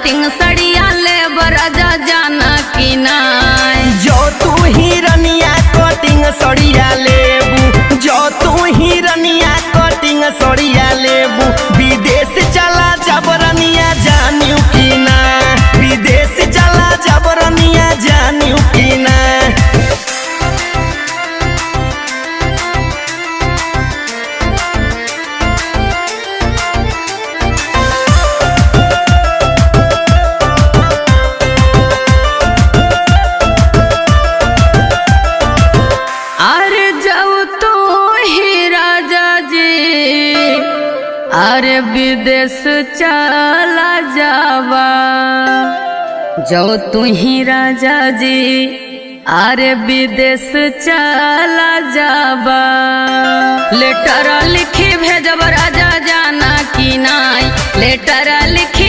Cutting सड़िया ले राजा जाना कि नाय। जो तू हिरनिया कटिंग सड़िया लेबू, जो तू हिरनिया कटिंग सड़िया लेबू, विदेश चला जबरनिया जानियो कि ना, विदेश चला जबरनिया जानियो कि ना। अरे विदेश चला जावा जो तू ही राजा जी, अरे विदेश चला जावा। लेटर लिखी भेजब राजा जाना कि नाय, लेटर लिखी